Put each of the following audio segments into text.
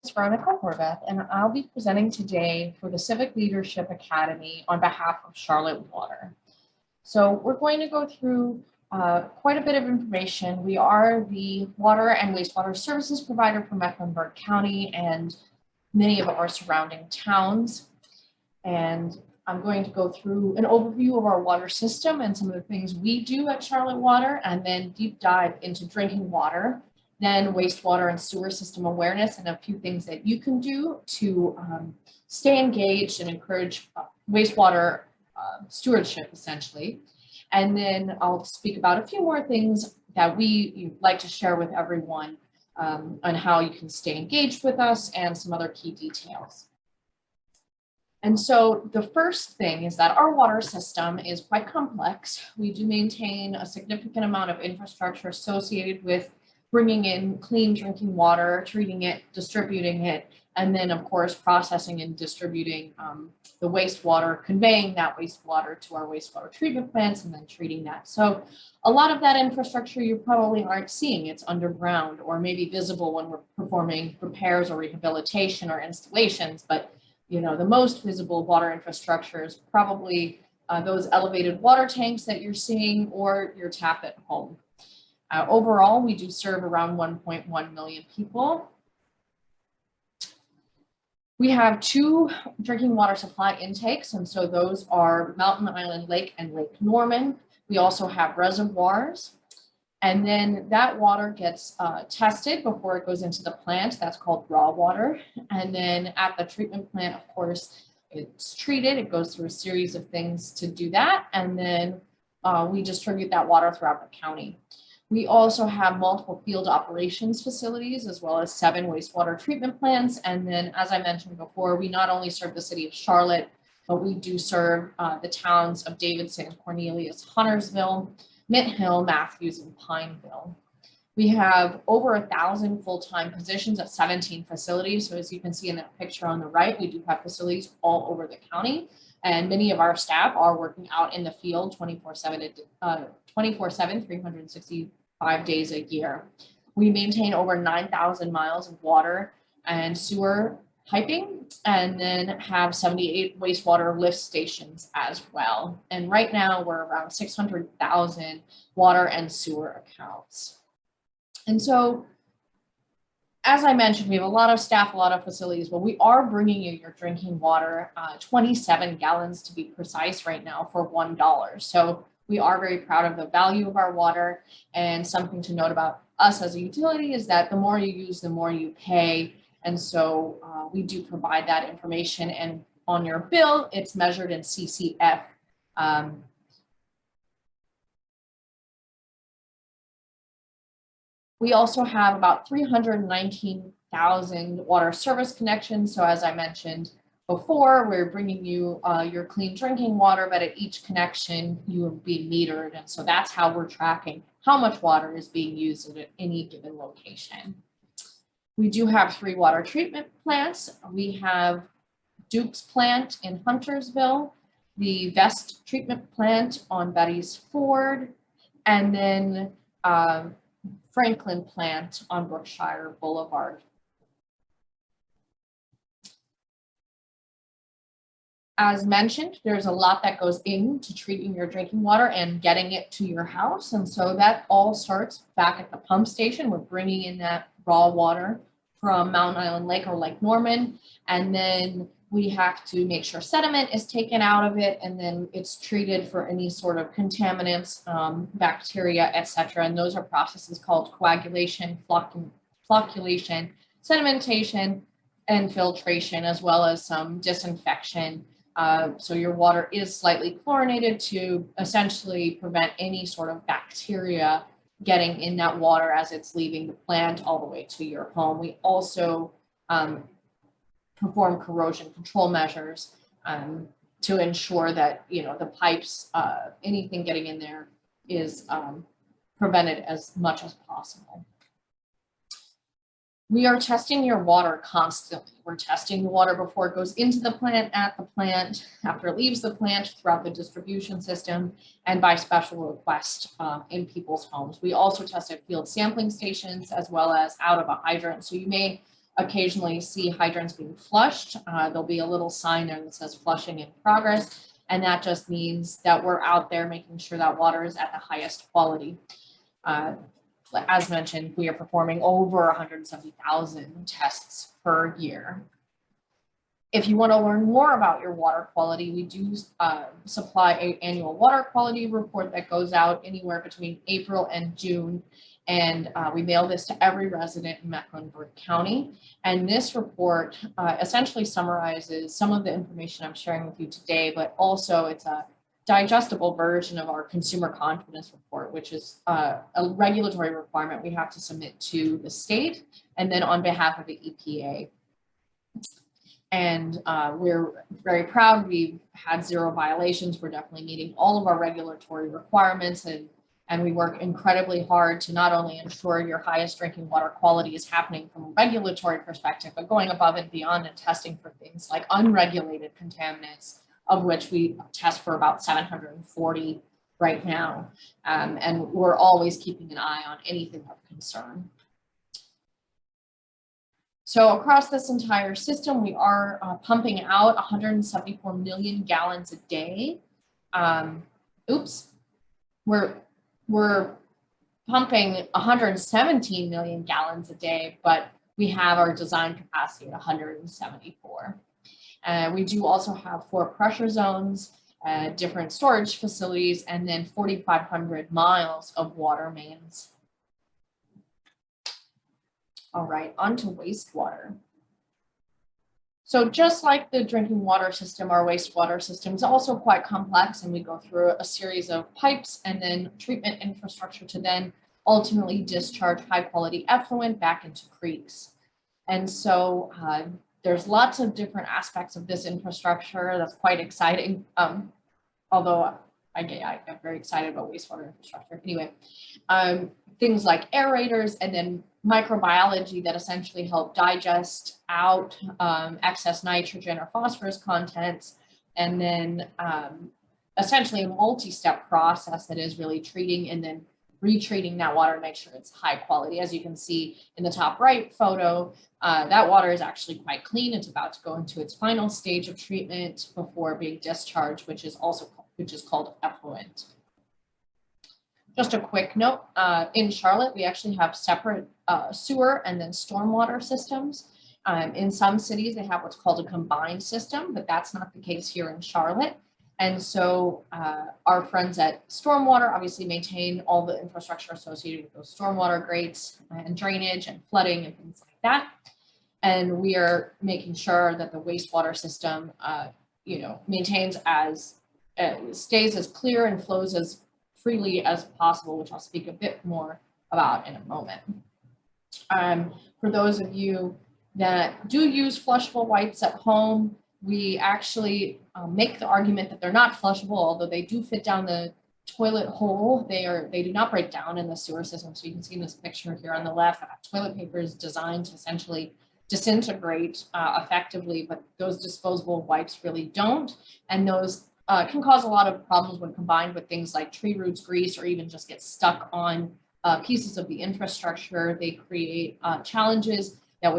It's Veronica Horvath, and I'll be presenting today for the Civic Leadership Academy on behalf of Charlotte Water. So we're going to go through quite a bit of information. We are the water and wastewater services provider for Mecklenburg County and many of our surrounding towns. And I'm going to go through an overview of our water system and some of the things we do at Charlotte Water, and then deep dive into drinking water, then wastewater and sewer system awareness, and a few things that you can do to stay engaged and encourage wastewater stewardship, essentially. And then I'll speak about a few more things that we like to share with everyone on how you can stay engaged with us and some other key details. And so the first thing is that our water system is quite complex. We do maintain a significant amount of infrastructure associated with bringing in clean drinking water, treating it, distributing it, and then of course processing and distributing the wastewater, conveying that wastewater to our wastewater treatment plants and then treating that. So a lot of that infrastructure you probably aren't seeing. It's underground or maybe visible when we're performing repairs or rehabilitation or installations, but you know, the most visible water infrastructure is probably those elevated water tanks that you're seeing or your tap at home. Overall, we do serve around 1.1 million people. We have 2 drinking water supply intakes, and so those are Mountain Island Lake and Lake Norman. We also have reservoirs, and then that water gets tested before it goes into the plant. That's called raw water. And then at the treatment plant, of course, it's treated. It goes through a series of things to do that, and then we distribute that water throughout the county. We also have multiple field operations facilities, as well as 7 wastewater treatment plants. And then, as I mentioned before, we not only serve the city of Charlotte, but we do serve the towns of Davidson, Cornelius, Huntersville, Mint Hill, Matthews, and Pineville. We have over 1,000 full-time positions at 17 facilities. So as you can see in that picture on the right, we do have facilities all over the county. And many of our staff are working out in the field 24/7, 365 days a year. We maintain over 9,000 miles of water and sewer piping, and then have 78 wastewater lift stations as well. And right now we're around 600,000 water and sewer accounts. And so, as I mentioned, we have a lot of staff, a lot of facilities, but we are bringing you your drinking water, 27 gallons to be precise right now for $1. So we are very proud of the value of our water, and something to note about us as a utility is that the more you use, the more you pay. And so we do provide that information, and on your bill, it's measured in CCF. We also have about 319,000 water service connections. So as I mentioned before, we're bringing you your clean drinking water, but at each connection you will be metered. And so that's how we're tracking how much water is being used at any given location. We do have 3 water treatment plants. We have Duke's plant in Huntersville, the Vest treatment plant on Betty's Ford, and then Franklin plant on Brookshire Boulevard. As mentioned, there's a lot that goes into treating your drinking water and getting it to your house. And so that all starts back at the pump station. We're bringing in that raw water from Mountain Island Lake or Lake Norman. And then we have to make sure sediment is taken out of it, and then it's treated for any sort of contaminants, bacteria, etc. And those are processes called coagulation, flocculation, sedimentation, and filtration, as well as some disinfection. So your water is slightly chlorinated to essentially prevent any sort of bacteria getting in that water as it's leaving the plant all the way to your home. We also perform corrosion control measures to ensure that, you know, the pipes, anything getting in there is prevented as much as possible. We are testing your water constantly. We're testing the water before it goes into the plant, at the plant, after it leaves the plant, throughout the distribution system, and by special request in people's homes. We also test at field sampling stations as well as out of a hydrant. So you may occasionally see hydrants being flushed. There'll be a little sign there that says flushing in progress. And that just means that we're out there making sure that water is at the highest quality. As mentioned, we are performing over 170,000 tests per year. If you want to learn more about your water quality, we do supply an annual water quality report that goes out anywhere between April and June. And we mail this to every resident in Mecklenburg County. And this report essentially summarizes some of the information I'm sharing with you today, but also it's a digestible version of our consumer confidence report, which is a regulatory requirement we have to submit to the state and then on behalf of the EPA. And we're very proud. We've had 0 violations. We're definitely meeting all of our regulatory requirements, and we work incredibly hard to not only ensure your highest drinking water quality is happening from a regulatory perspective, but going above and beyond and testing for things like unregulated contaminants, of which we test for about 740 right now. And we're always keeping an eye on anything of concern. So across this entire system, we are pumping out 174 million gallons a day. We're pumping 117 million gallons a day, but we have our design capacity at 174. We do also have 4 pressure zones, different storage facilities, and then 4,500 miles of water mains. All right, on to wastewater. So just like the drinking water system, our wastewater system is also quite complex, and we go through a series of pipes and then treatment infrastructure to then ultimately discharge high quality effluent back into creeks. And so there's lots of different aspects of this infrastructure that's quite exciting, although I get very excited about wastewater infrastructure. Anyway, things like aerators and then microbiology that essentially help digest out excess nitrogen or phosphorus contents, and then essentially a multi-step process that is really treating and then retreating that water to make sure it's high quality. As you can see in the top right photo, that water is actually quite clean. It's about to go into its final stage of treatment before being discharged, which is called effluent. Just a quick note, in Charlotte, we actually have separate sewer and then stormwater systems. In some cities, they have what's called a combined system, but that's not the case here in Charlotte. And so our friends at Stormwater obviously maintain all the infrastructure associated with those stormwater grates and drainage and flooding and things like that. And we are making sure that the wastewater system, maintains stays as clear and flows as freely as possible, which I'll speak a bit more about in a moment. For those of you that do use flushable wipes at home, we actually make the argument that they're not flushable, although they do fit down the toilet hole. They do not break down in the sewer system. So you can see in this picture here on the left, toilet paper is designed to essentially disintegrate effectively, but those disposable wipes really don't. And those can cause a lot of problems when combined with things like tree roots, grease, or even just get stuck on pieces of the infrastructure. They create challenges that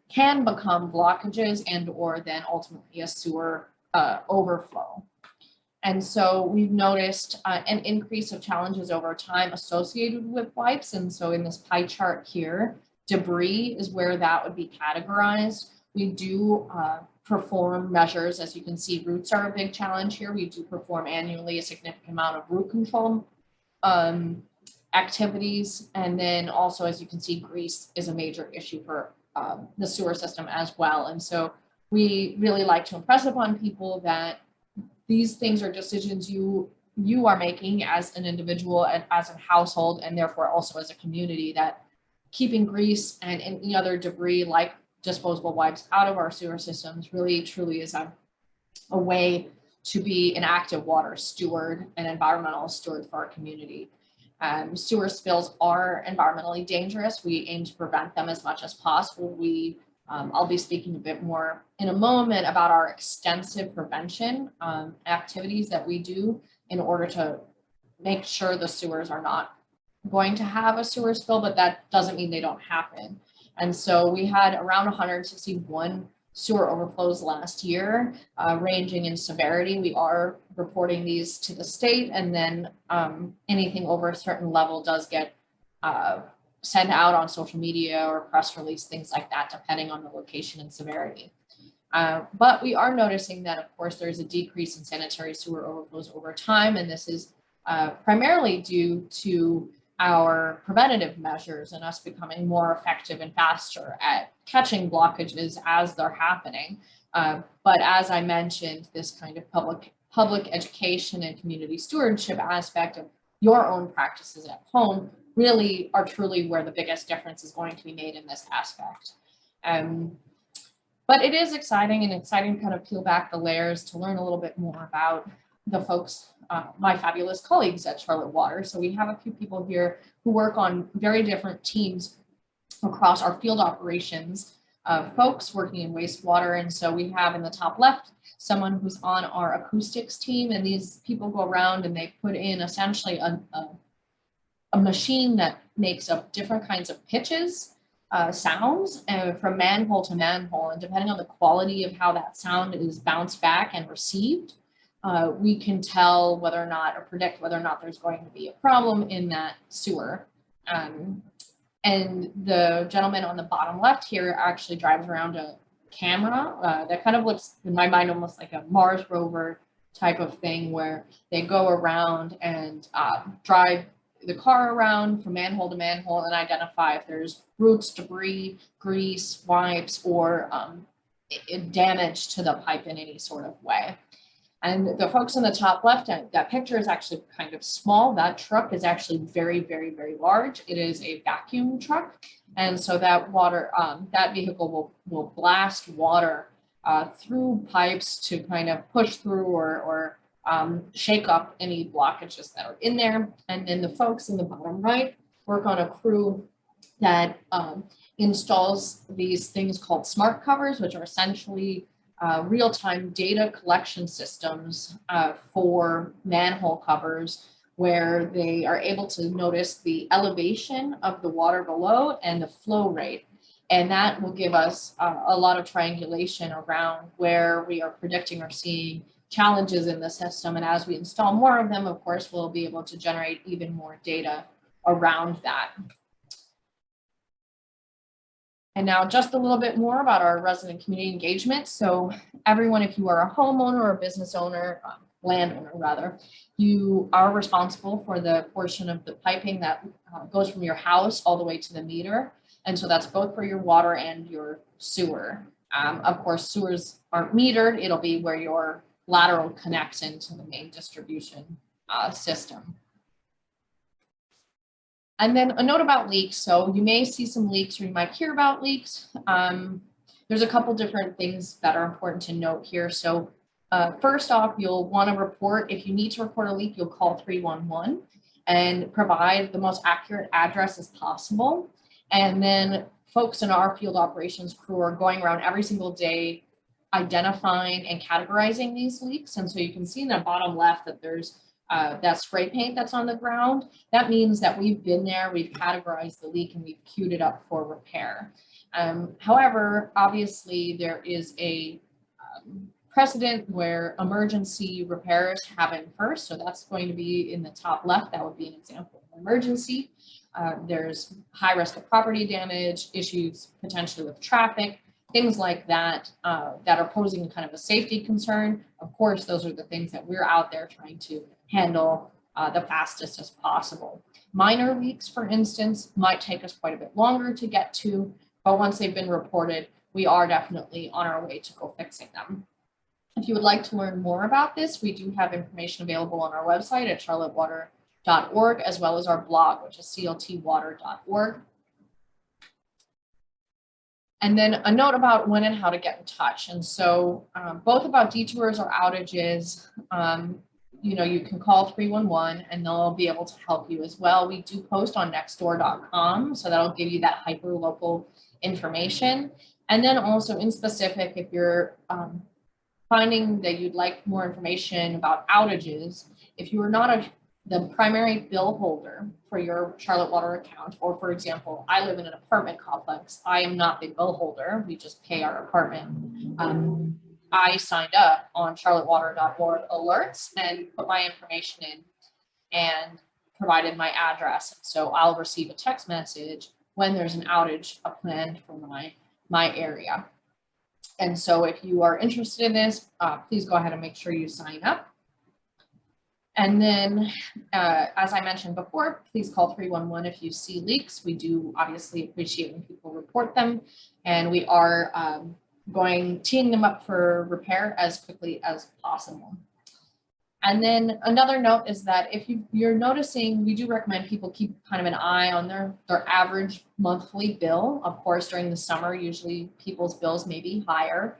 can become blockages and or then ultimately a sewer overflow. And so we've noticed an increase of challenges over time associated with wipes. And so in this pie chart here, debris is where that would be categorized. We do perform measures. As you can see, roots are a big challenge here. We do perform annually a significant amount of root control activities. And then also, as you can see, grease is a major issue for the sewer system as well. And so we really like to impress upon people that these things are decisions you are making as an individual and as a household, and therefore also as a community, that keeping grease and any other debris like disposable wipes out of our sewer systems really truly is a way to be an active water steward and environmental steward for our community. Sewer spills are environmentally dangerous. We aim to prevent them as much as possible. I'll be speaking a bit more in a moment about our extensive prevention activities that we do in order to make sure the sewers are not going to have a sewer spill, but that doesn't mean they don't happen. And so we had around 161 sewer overflows last year, ranging in severity. We are reporting these to the state, and then anything over a certain level does get sent out on social media or press release, things like that, depending on the location and severity. But we are noticing that, of course, there's a decrease in sanitary sewer overflows over time, and this is primarily due to our preventative measures and us becoming more effective and faster at catching blockages as they're happening. But as I mentioned, this kind of public education and community stewardship aspect of your own practices at home really are truly where the biggest difference is going to be made in this aspect. But it is exciting to kind of peel back the layers to learn a little bit more about the folks, my fabulous colleagues at Charlotte Water. So we have a few people here who work on very different teams across our field operations, folks working in wastewater. And so we have in the top left, someone who's on our acoustics team, and these people go around and they put in essentially a machine that makes up different kinds of pitches, sounds from manhole to manhole, and depending on the quality of how that sound is bounced back and received, we can tell whether or not, or predict whether or not there's going to be a problem in that sewer. And the gentleman on the bottom left here actually drives around a camera that kind of looks, in my mind, almost like a Mars rover type of thing, where they go around and drive the car around from manhole to manhole and identify if there's roots, debris, grease, wipes, or damage to the pipe in any sort of way. And the folks in the top left, that picture is actually kind of small. That truck is actually very, very, very large. It is a vacuum truck. And so that water, that vehicle will blast water through pipes to kind of push through or shake up any blockages that are in there. And then the folks in the bottom right work on a crew that installs these things called smart covers, which are essentially real-time data collection systems for manhole covers, where they are able to notice the elevation of the water below and the flow rate. And that will give us a lot of triangulation around where we are predicting or seeing challenges in the system. And as we install more of them, of course, we'll be able to generate even more data around that. And now just a little bit more about our resident community engagement. So everyone, if you are a homeowner or a business owner, landowner rather, you are responsible for the portion of the piping that goes from your house all the way to the meter. And so that's both for your water and your sewer. Of course, sewers aren't metered. It'll be where your lateral connects into the main distribution system. And then a note about leaks. So you may see some leaks or you might hear about leaks. There's a couple different things that are important to note here. So first off, you'll want to report, if you need to report a leak, you'll call 311 and provide the most accurate address as possible. And then folks in our field operations crew are going around every single day identifying and categorizing these leaks. And so you can see in the bottom left that there's that spray paint that's on the ground. That means that we've been there, we've categorized the leak, and we've queued it up for repair. However, obviously there is a precedent where emergency repairs happen first. So that's going to be in the top left. That would be an example of emergency. There's high risk of property damage, issues potentially with traffic, things like that, that are posing kind of a safety concern. Of course, those are the things that we're out there trying to handle the fastest as possible. Minor leaks, for instance, might take us quite a bit longer to get to, but once they've been reported, we are definitely on our way to go fixing them. If you would like to learn more about this, we do have information available on our website at charlottewater.org, as well as our blog, which is cltwater.org. And then a note about when and how to get in touch. And so both about detours or outages, you can call 311 and they'll be able to help you as well. We do post on nextdoor.com, so that'll give you that hyper local information. And then also in specific, if you're finding that you'd like more information about outages, if you are not the primary bill holder for your Charlotte Water account, or for example, I live in an apartment complex. I am not the bill holder. We just pay our apartment. I signed up on charlottewater.org alerts and put my information in and provided my address. So I'll receive a text message when there's an outage planned for my area. And so if you are interested in this, please go ahead and make sure you sign up. And then, as I mentioned before, please call 311 if you see leaks. We do obviously appreciate when people report them, and we are teeing them up for repair as quickly as possible. And then another note is that if you're noticing, we do recommend people keep kind of an eye on their average monthly bill. Of course, during the summer, usually people's bills may be higher.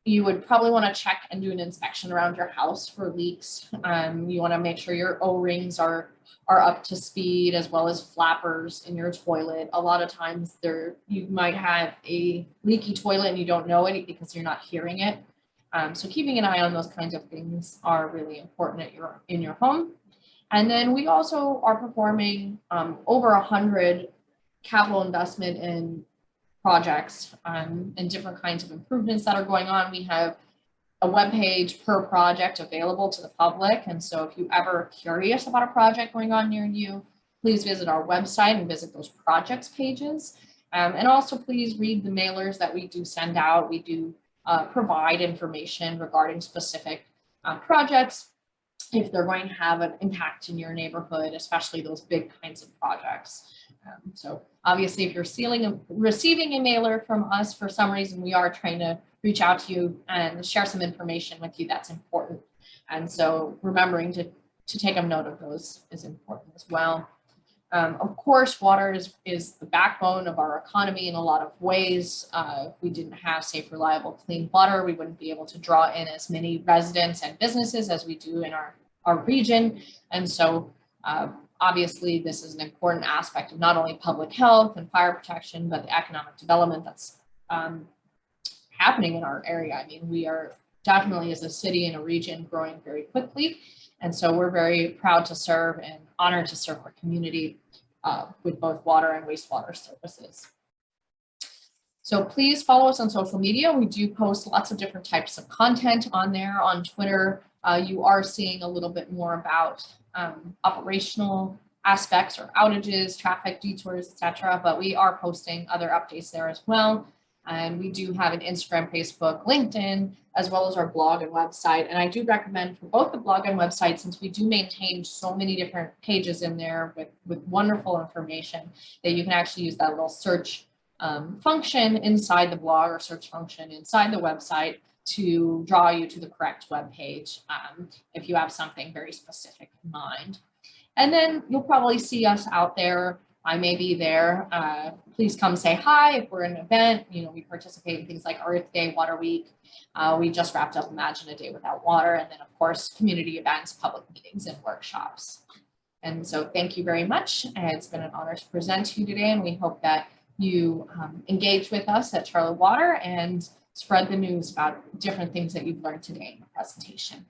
You would probably want to check and do an inspection around your house for leaks. You want to make sure your O-rings are up to speed, as well as flappers in your toilet. A lot of times you might have a leaky toilet and you don't know it because you're not hearing it. So keeping an eye on those kinds of things are really important in your home. And then we also are performing over 100 capital investment in projects and different kinds of improvements that are going on. We have a web page per project available to the public. And so if you ever are curious about a project going on near you, please visit our website and visit those projects pages. And also please read the mailers that we do send out. We do provide information regarding specific projects if they're going to have an impact in your neighborhood, especially those big kinds of projects. So obviously, if you're receiving a mailer from us for some reason, we are trying to reach out to you and share some information with you that's important. And so remembering to take a note of those is important as well. Of course, water is the backbone of our economy in a lot of ways. If we didn't have safe, reliable, clean water, we wouldn't be able to draw in as many residents and businesses as we do in our region. And so obviously, this is an important aspect of not only public health and fire protection, but the economic development that's happening in our area. I mean, we are definitely, as a city and a region, growing very quickly. And so we're very proud to serve and honored to serve our community with both water and wastewater services. So please follow us on social media. We do post lots of different types of content on there. On Twitter, you are seeing a little bit more about operational aspects or outages, traffic detours, etc. But we are posting other updates there as well. And we do have an Instagram, Facebook, LinkedIn, as well as our blog and website. And I do recommend for both the blog and website, since we do maintain so many different pages in there with wonderful information, that you can actually use that little search function inside the blog or search function inside the website to draw you to the correct web page if you have something very specific in mind. And then you'll probably see us out there. I may be there. Please come say hi if we're in an event. You know, we participate in things like Earth Day, Water Week. We just wrapped up Imagine a Day Without Water. And then, of course, community events, public meetings, and workshops. And so thank you very much. It's been an honor to present to you today. And we hope that you engage with us at Charlotte Water and spread the news about different things that you've learned today in the presentation.